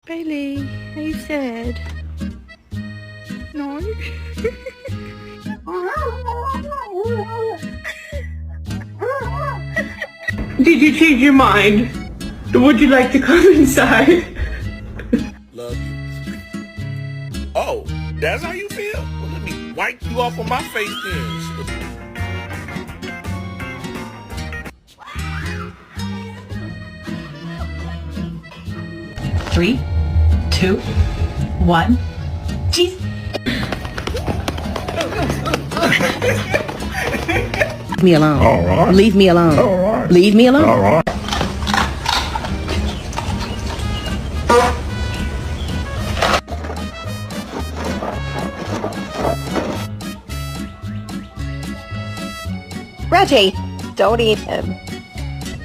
Bailey, are you sad? No? Did you change your mind? Would you like to come inside? Love you. Oh, that's how you feel? Well, let me wipe you off on my face then. 3, 2, 1. Jeez. Leave me alone. All right. Leave me alone. All right. Leave me alone. All right. Reggie, don't eat him.